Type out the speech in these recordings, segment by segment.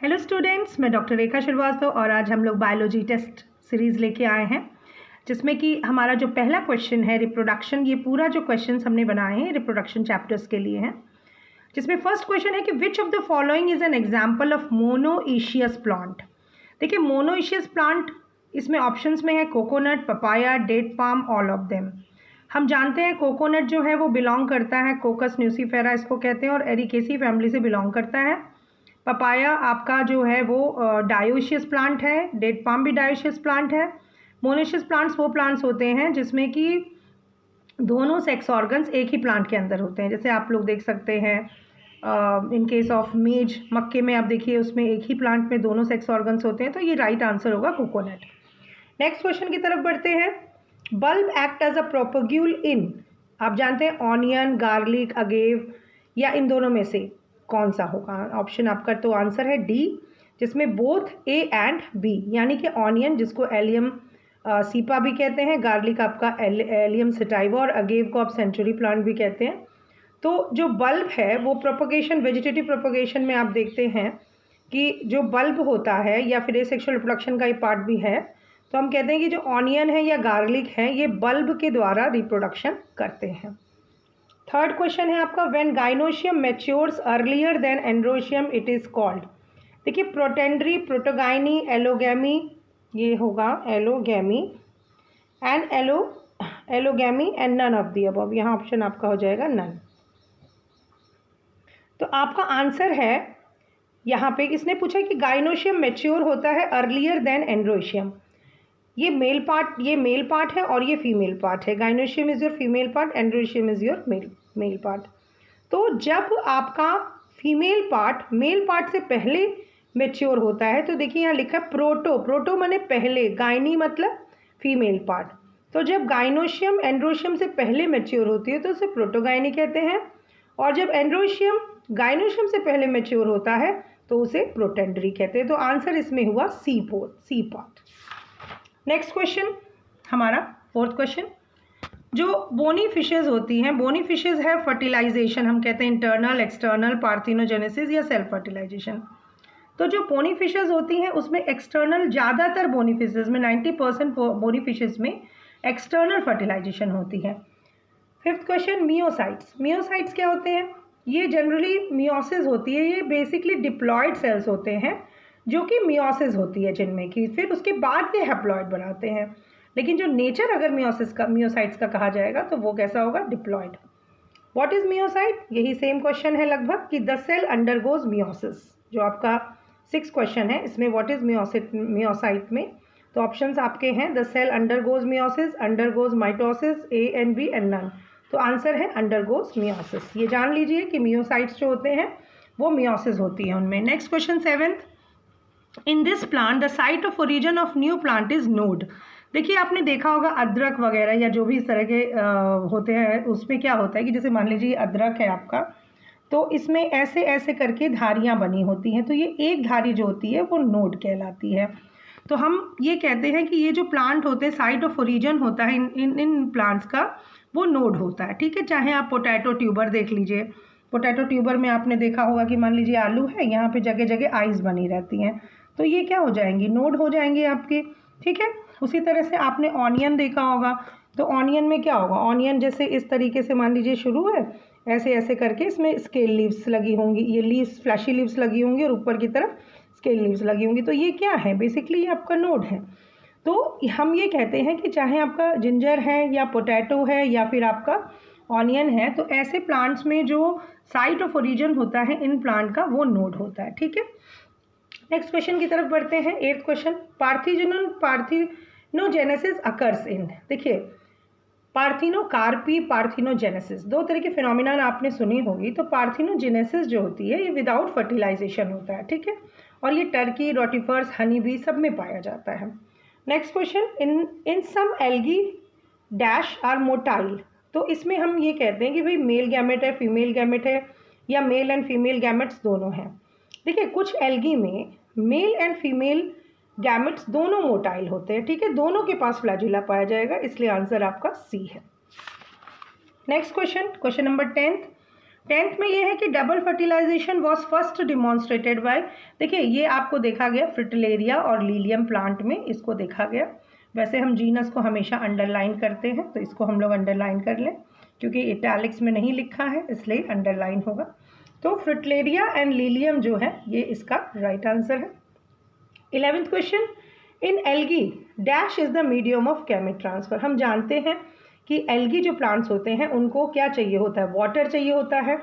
Hello students, मैं doctor रेखा श्रीवास्तव और आज हम लोग बायोलॉजी टेस्ट सीरीज़ लेके आए हैं जिसमें कि हमारा जो पहला क्वेश्चन है रिप्रोडक्शन। ये पूरा जो क्वेश्चन हमने बनाए हैं रिप्रोडक्शन चैप्टर्स के लिए हैं, जिसमें फर्स्ट क्वेश्चन है कि which of the following is an example of monoecious plant. देखिए मोनोइशियस प्लांट इसमें ऑप्शंस में है coconut, papaya, date palm, all of them. हम जानते हैं कोकोनट जो है वो बिलोंग करता है कोकस न्यूसीफेरा इसको कहते हैं और एरिकेसी फैमिली से बिलोंग करता है। पपाया आपका जो है वो डायोशियस प्लांट है, डेट पाम भी डायोशियस प्लांट है। मोनोशियस प्लांट्स वो प्लांट्स होते हैं जिसमें कि दोनों सेक्स ऑर्गन्स एक ही प्लांट के अंदर होते हैं, जैसे आप लोग देख सकते हैं इन केस ऑफ मेज, मक्के में आप देखिए उसमें एक ही प्लांट में दोनों सेक्स ऑर्गन्स होते हैं, तो ये राइट आंसर होगा कोकोनट। नेक्स्ट क्वेश्चन की तरफ बढ़ते हैं। बल्ब एक्ट एज अ प्रोपग्यूल इन, आप जानते हैं ऑनियन, गार्लिक, अगेव या इन दोनों में से कौन सा होगा? ऑप्शन आपका तो आंसर है डी, जिसमें बोथ ए एंड बी, यानी कि ऑनियन जिसको एलियम सीपा भी कहते हैं, गार्लिक आपका एलियम सटाइवा और अगेव को आप सेंचुरी प्लांट भी कहते हैं। तो जो बल्ब है वो प्रोपगेशन, वेजिटेटिव प्रोपगेशन में आप देखते हैं कि जो बल्ब होता है या फिर एसेक्सुअल रिप्रोडक्शन का ही पार्ट भी है, तो हम कहते हैं कि जो ऑनियन है या गार्लिक है ये बल्ब के द्वारा रिप्रोडक्शन करते हैं। थर्ड क्वेश्चन है आपका, when gynoecium matures earlier than androecium it is called. देखिए प्रोटेंडरी, प्रोटोगाइनी, एलोगैमी, ये होगा allogamy and allogamy and none of the above, यहाँ ऑप्शन आपका हो जाएगा नन। तो आपका आंसर है यहाँ पे, इसने पूछा कि गाइनोशियम मैच्योर होता है अर्लियर देन एंड्रोशियम। ये मेल पार्ट है और ये फीमेल पार्ट है। Gynoecium is your female part, androecium is your male part. तो जब आपका फीमेल पार्ट मेल पार्ट से पहले मैच्योर होता है, तो देखिए यहाँ लिखा है प्रोटो माने पहले, गाइनी मतलब फीमेल पार्ट। तो जब गाइनोशियम एंड्रोशियम से पहले मैच्योर होती है तो उसे प्रोटोगाइनी कहते हैं, और जब एंड्रोशियम गाइनोशियम से पहले मैच्योर होता है तो उसे प्रोटेंडरी कहते हैं। तो आंसर इसमें हुआ सी पार्ट। नेक्स्ट क्वेश्चन हमारा फोर्थ क्वेश्चन, जो बोनी फिशेज होती हैं, बोनी फिशेज है फर्टिलाइजेशन, हम कहते हैं इंटरनल, एक्सटर्नल, पार्थिनोजेनेसिस या सेल्फ फर्टिलाइजेशन। तो जो बोनी फिशेज होती हैं उसमें एक्सटर्नल, ज़्यादातर बोनी फिशेज में 90% बोनी फिशेज में एक्सटर्नल फर्टिलाइजेशन होती है। फिफ्थ क्वेश्चन, मियोसाइट्स क्या होते हैं? ये जनरली मियोसिस होती है, ये बेसिकली डिप्लॉयड सेल्स होते हैं जो कि मियोसिस होती है जिनमें कि फिर उसके बाद ये हैप्लॉयड बनाते हैं, लेकिन जो नेचर अगर मियोसाइट्स का कहा जाएगा तो वो कैसा होगा? डिप्लॉयड। What is meiocyte? यही सेम क्वेश्चन है लगभग कि द सेल अंडरगोज मियोसिस, जो आपका 6 क्वेश्चन है इसमें व्हाट इज मियोसाइट में तो ऑप्शंस आपके हैं the cell undergoes meiosis, undergoes mitosis, A and B and none. तो आंसर है अंडरगोज मियोसिस। ये जान लीजिए कि मियोसाइट्स जो होते हैं वो मियोसिस होती है उनमें। Next question 7th, in this plant the site of origin of new plant is node. देखिए आपने देखा होगा अदरक वगैरह या जो भी इस तरह के होते हैं उसमें क्या होता है कि जैसे मान लीजिए अदरक है आपका, तो इसमें ऐसे ऐसे करके धारियाँ बनी होती हैं, तो ये एक धारी जो होती है वो नोड कहलाती है। तो हम ये कहते हैं कि ये जो प्लांट होते हैं साइट ऑफ ओरिजिन होता है इन प्लांट्स का, वो नोड होता है। ठीक है, चाहे आप पोटैटो ट्यूबर देख लीजिए, पोटैटो ट्यूबर में आपने देखा होगा कि मान लीजिए आलू है, यहाँ पे जगह जगह आइज बनी रहती हैं, तो ये क्या हो जाएंगी? नोड हो जाएंगे आपके। ठीक है, उसी तरह से आपने ऑनियन देखा होगा, तो ऑनियन में क्या होगा? ऑनियन जैसे इस तरीके से मान लीजिए शुरू है, ऐसे ऐसे करके इसमें स्केल लीव्स लगी होंगी, ये लीव्स फ्लैशी लीव्स लगी होंगी और ऊपर की तरफ स्केल लीव्स लगी होंगी, तो ये क्या है? बेसिकली ये आपका नोड है। तो हम ये कहते हैं कि चाहे आपका जिंजर है या पोटैटो है या फिर आपका ऑनियन है, तो ऐसे प्लांट्स में जो साइट ऑफ ओरिजिन होता है इन प्लांट का वो नोड होता है। ठीक है, नेक्स्ट क्वेश्चन की तरफ बढ़ते हैं। 8th question, parthenogenesis occurs in. देखिए पार्थिनोकार्पी, पार्थिनोजेनेसिस, दो तरह के फिनोमिना आपने सुनी होगी। तो पार्थिनोजेनेसिस जो होती है ये विदाउट फर्टिलाइजेशन होता है। ठीक है, और ये टर्की, रोटिफर्स, हनी बी सब में पाया जाता है। Next question, in some algae dash are motile. तो इसमें हम ये कहते हैं कि भाई मेल गैमेट है, फीमेल गैमेट है, या मेल एंड फीमेल गैमेट्स दोनों हैं। देखिए कुछ एल्गी में मेल एंड फीमेल गैमेट्स दोनों मोटाइल होते हैं। ठीक है, दोनों के पास फ्लैजुला पाया जाएगा, इसलिए आंसर आपका सी है। Next question, question number 10th, 10th में ये है कि double fertilization was first demonstrated by, देखिए ये आपको देखा गया फ्रिटिलेरिया और लीलियम प्लांट में, इसको देखा गया। वैसे हम जीनस को हमेशा अंडरलाइन करते हैं, तो इसको हम लोग अंडरलाइन कर लें, क्योंकि इटैलिक्स में नहीं लिखा है इसलिए अंडरलाइन होगा। तो फ्रिटिलेरिया एंड लीलियम जो है ये इसका राइट आंसर है। 11th question, in algae dash is the medium of gamete transfer. हम जानते हैं कि एल्गी जो प्लांट्स होते हैं उनको क्या चाहिए होता है, वाटर चाहिए होता है,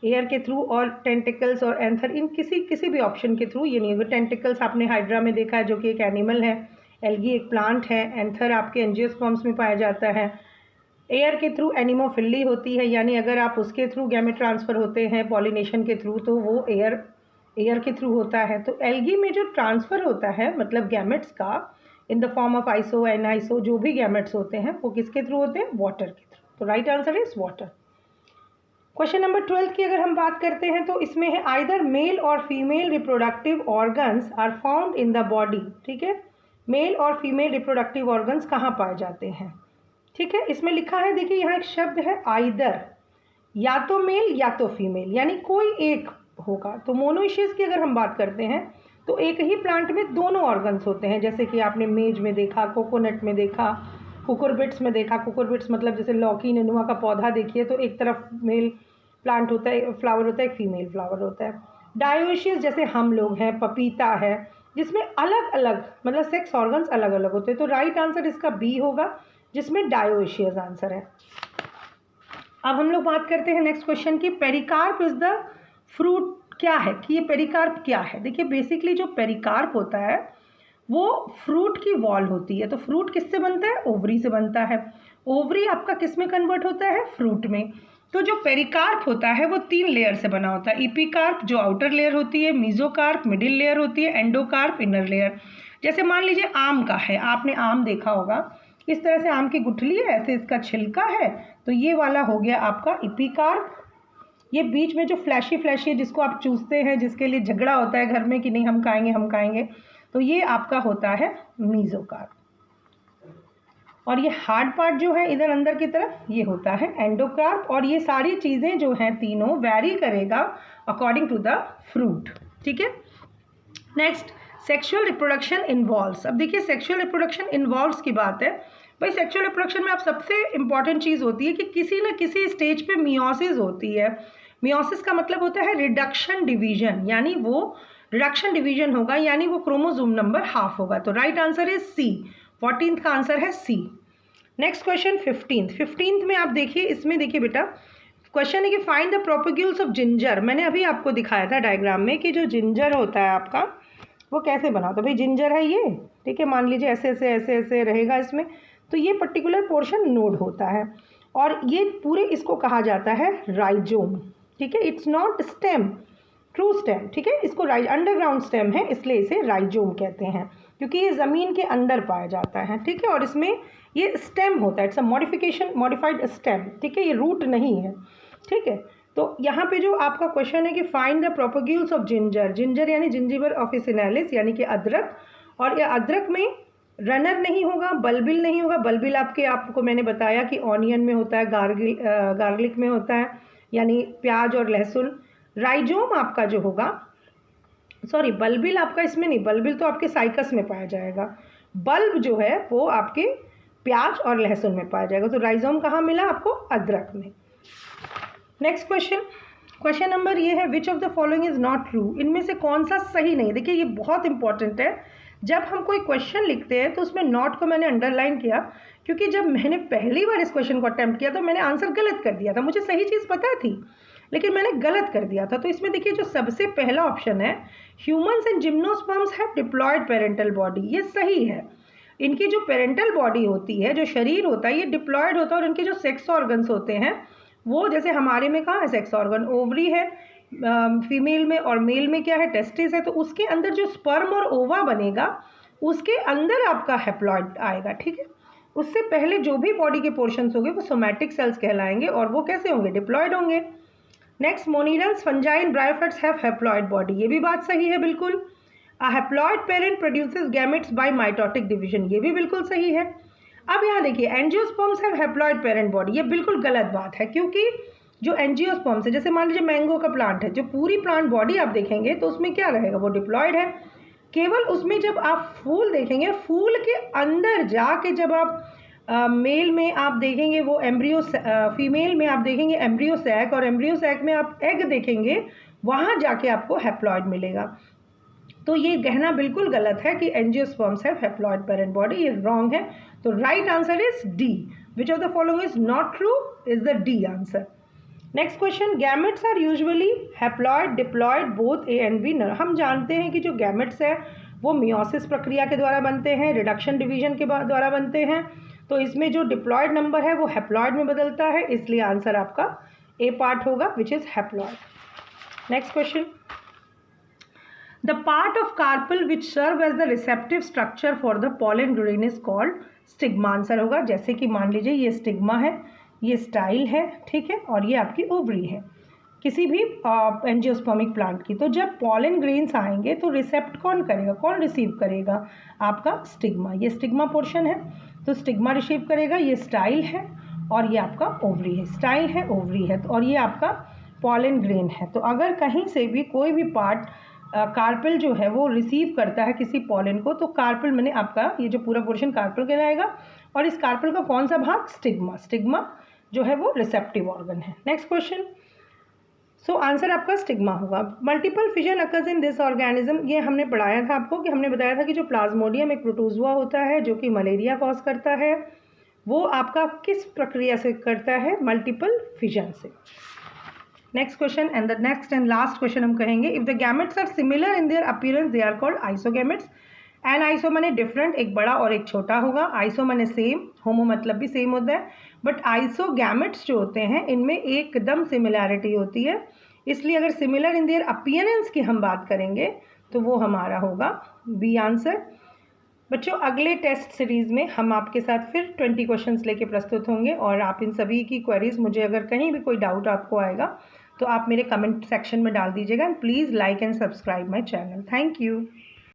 एयर के थ्रू और टेंटिकल्स और एंथर, इन किसी भी ऑप्शन के थ्रू। ये नहीं होगा, टेंटिकल्स आपने हाइड्रा में देखा है जो कि एक एनिमल है, एल्गी एक प्लांट है, एंथर आपके एंजियोस्पर्म्स में पाया जाता है, एयर के थ्रू एनिमोफिली होती है, यानी अगर आप उसके थ्रू गैमेट ट्रांसफ़र होते हैं पॉलिनेशन के थ्रू तो वो एयर के थ्रू होता है। तो एल्गी में जो ट्रांसफ़र होता है मतलब गैमेट्स का in the form of iso and iso, जो भी गैमेट्स होते हैं वो किसके थ्रू होते हैं, वाटर के थ्रू। तो right answer is water. Question number 12 की अगर हम बात करते हैं तो इसमें है आइदर मेल और female reproductive organs are found in the body. ठीक है, मेल और फीमेल रिप्रोडक्टिव ऑर्गन्स कहाँ पाए जाते हैं। ठीक है, इसमें लिखा है, देखिए यहाँ एक शब्द है आइदर, या तो मेल या तो फीमेल, यानी कोई एक होगा। तो मोनोइशियस की अगर हम बात करते हैं तो एक ही प्लांट में दोनों ऑर्गन्स होते हैं, जैसे कि आपने मेज में देखा, कोकोनट में देखा, कुकुरबिट्स में देखा। कुकुरबिट्स मतलब जैसे लौकी नेनुआ का पौधा देखिए, तो एक तरफ मेल प्लांट होता है, फ्लावर होता है, एक फीमेल फ्लावर होता है। डायोशियस जैसे हम लोग हैं, पपीता है, जिसमें अलग अलग मतलब सेक्स ऑर्गन्स अलग अलग होते हैं। तो राइट आंसर इसका बी होगा, जिसमें डायोशियस आंसर है। अब हम लोग बात करते हैं नेक्स्ट क्वेश्चन की, पेरिकार्प इज द फ्रूट क्या है, कि ये पेरिकार्प क्या है। देखिए बेसिकली जो पेरिकार्प होता है वो फ्रूट की वॉल होती है। तो फ्रूट किससे बनता है, ओवरी से बनता है। ओवरी आपका किस में कन्वर्ट होता है, फ्रूट में। तो जो पेरिकार्प होता है वो 3 लेयर से बना होता है, इपिकार्प जो आउटर लेयर होती है, मीजोकार्प मिडिल लेयर होती है, एंडोकार्प इनर लेयर। जैसे मान लीजिए आम का है, आपने आम देखा होगा, इस तरह से आम की गुठली है, ऐसे इसका छिलका है, तो ये वाला हो गया आपका इपिकार्प। ये बीच में जो फ्लैशी है जिसको आप चूसते हैं, जिसके लिए झगड़ा होता है घर में कि नहीं हम खाएंगे, तो ये आपका होता है मीजोकार्प। और ये हार्ड पार्ट जो है इधर अंदर की तरफ ये होता है एंडोकार्प। और ये सारी चीज़ें जो हैं तीनों वैरी करेगा अकॉर्डिंग टू द फ्रूट। ठीक है, नेक्स्ट सेक्सुअल रिप्रोडक्शन इन्वॉल्व्स। अब देखिए सेक्सुअल रिप्रोडक्शन इन्वॉल्व्स की बात है भाई। सेक्सुअल रिप्रोडक्शन में आप सबसे इंपॉर्टेंट चीज़ होती है कि किसी न किसी स्टेज पे मियोसिस होती है। मियोसिस का मतलब होता है रिडक्शन डिवीजन, यानी वो रिडक्शन डिवीजन होगा, यानी वो क्रोमोसोम नंबर हाफ होगा। तो राइट आंसर है सी, 14th का आंसर है सी। नेक्स्ट क्वेश्चन 15th में आप देखिए, इसमें देखिए बेटा क्वेश्चन है कि find the propagules of ginger. मैंने अभी आपको दिखाया था डायग्राम में कि जो जिंजर होता है आपका वो कैसे बना। तो भाई जिंजर है ये, ठीक है, मान लीजिए ऐसे रहेगा इसमें, तो ये पर्टिकुलर पोर्शन नोड होता है और ये पूरे इसको कहा जाता है राइजोम। ठीक है, it's not stem, true stem. ठीक है, इसको अंडरग्राउंड स्टेम है इसलिए इसे राइजोम कहते हैं, क्योंकि ये ज़मीन के अंदर पाया जाता है। ठीक है, और इसमें ये स्टेम होता है, इट्स अ मॉडिफाइड स्टेम। ठीक है, ये रूट नहीं है। ठीक है, तो यहाँ पे जो आपका क्वेश्चन है कि find the propagules of ginger. Ginger यानी जिंजिबर ऑफिसिनालिस, यानी कि अदरक। और ये अदरक में रनर नहीं होगा, बल्बिल नहीं होगा। बल्बिल आपको मैंने बताया कि ऑनियन में होता है, गार्लिक में होता है, यानी प्याज और लहसुन। राइजोम आपका जो होगा, सॉरी बल्बिल आपका इसमें नहीं, बल्बिल तो आपके साइकस में पाया जाएगा। बल्ब जो है वो आपके प्याज और लहसुन में पाया जाएगा। तो राइजोम कहाँ मिला आपको, अदरक में। नेक्स्ट क्वेश्चन नंबर ये है, विच of the following is not true. इनमें से कौन सा सही नहीं। देखिए ये बहुत इंपॉर्टेंट है, जब हम कोई क्वेश्चन लिखते हैं तो उसमें नॉट को मैंने अंडरलाइन किया, क्योंकि जब मैंने पहली बार इस क्वेश्चन को अटेम्प्ट किया तो मैंने आंसर गलत कर दिया था। मुझे सही चीज़ पता थी लेकिन मैंने गलत कर दिया था। तो इसमें देखिए जो सबसे पहला ऑप्शन है, humans and gymnosperms have diploid parental body, ये सही है। इनकी जो पेरेंटल बॉडी होती है, जो शरीर होता है, ये डिप्लॉयड होता है। और इनके जो सेक्स ऑर्गन्स होते हैं वो जैसे हमारे में कहाँ है सेक्स ऑर्गन, ओवरी है फीमेल में, और मेल में क्या है, टेस्टिस है। तो उसके अंदर जो स्पर्म और ओवा बनेगा उसके अंदर आपका हैप्लॉइड आएगा। ठीक है, उससे पहले जो भी बॉडी के पोर्शंस होंगे वो सोमैटिक सेल्स कहलाएंगे और वो कैसे होंगे, डिप्लॉयड होंगे। Next, monerans, fungi and bryophytes have haploid body, ये भी बात सही है बिल्कुल। A haploid parent produces gametes by mitotic division, ये भी बिल्कुल सही है। अब यहाँ देखिए angiosperms have haploid parent body, ये बिल्कुल गलत बात है, क्योंकि जो एंजियोस्पर्म्स है, जैसे मान लीजिए मैंगो का प्लांट है, जो पूरी प्लांट बॉडी आप देखेंगे तो उसमें क्या रहेगा, वो डिप्लॉयड है। केवल उसमें जब आप फूल देखेंगे, फूल के अंदर जाके जब आप मेल में आप देखेंगे वो एम्ब्रियो, फीमेल में आप देखेंगे एम्ब्रियो सैक, और एम्ब्रियो सैक में आप एग देखेंगे, वहाँ जाके आपको हैप्लॉयड मिलेगा। तो ये कहना बिल्कुल गलत है कि angiosperms have haploid parent body, ये रॉन्ग है। तो right answer is D. Which of the following is not true is the D answer. Next question, gametes are usually haploid, diploid, both A and B. हम जानते हैं कि जो gametes है वो मियोसिस प्रक्रिया के द्वारा बनते हैं, रिडक्शन डिवीजन के द्वारा बनते हैं। तो इसमें जो डिप्लॉयड नंबर है वो हैप्लॉयड में बदलता है, इसलिए आंसर आपका ए पार्ट होगा, which is haploid. Next question, the part of carpel which serve as the receptive structure for the pollen grain is called stigma. Answer होगा, जैसे कि मान लीजिए ये स्टिग्मा है, ये स्टाइल है, ठीक है, और ये आपकी ओवरी है किसी भी एंजियोस्पर्मिक प्लांट की। तो जब पॉलन ग्रेन्स आएंगे तो रिसेप्ट कौन करेगा, कौन रिसीव करेगा, आपका स्टिग्मा। ये स्टिग्मा पोर्शन है तो स्टिग्मा रिसीव करेगा, ये स्टाइल है और ये आपका ओवरी है, स्टाइल है, ओवरी है, और ये आपका पॉलन ग्रेन है। तो अगर कहीं से भी कोई भी पार्ट कार्पल जो है वो रिसीव करता है किसी पॉलन को, तो कार्पल मैंने आपका ये जो पूरा पोर्शन कार्पल कहलाएगा, और इस कार्पल का कौन सा भाग, स्टिग्मा। स्टिग्मा जो है वो रिसेप्टिव ऑर्गन है। नेक्स्ट क्वेश्चन, सो आंसर आपका स्टिग्मा होगा। Multiple fission occurs in this organism, ये हमने पढ़ाया था आपको कि हमने बताया था कि जो प्लाज्मोडियम एक प्रोटोजुआ होता है जो कि मलेरिया कॉज करता है, वो आपका किस प्रक्रिया से करता है, मल्टीपल फिजन से। Next question and the next and last question हम कहेंगे, if the gametes are similar in their appearance they are called isogametes. An iso माने डिफरेंट, एक बड़ा और एक छोटा होगा, आइसो माने सेम, होमो मतलब भी सेम होता है, बट आइसोगैमेट्स जो होते हैं इनमें एकदम सिमिलैरिटी होती है, इसलिए अगर सिमिलर इन देयर अपीयरेंस की हम बात करेंगे तो वो हमारा होगा बी आंसर। बच्चों, अगले टेस्ट सीरीज़ में हम आपके साथ फिर 20 क्वेश्चंस लेके प्रस्तुत होंगे, और आप इन सभी की क्वेरीज, मुझे अगर कहीं भी कोई डाउट आपको आएगा तो आप मेरे कमेंट सेक्शन में डाल दीजिएगा। Please like and subscribe my channel. Thank you.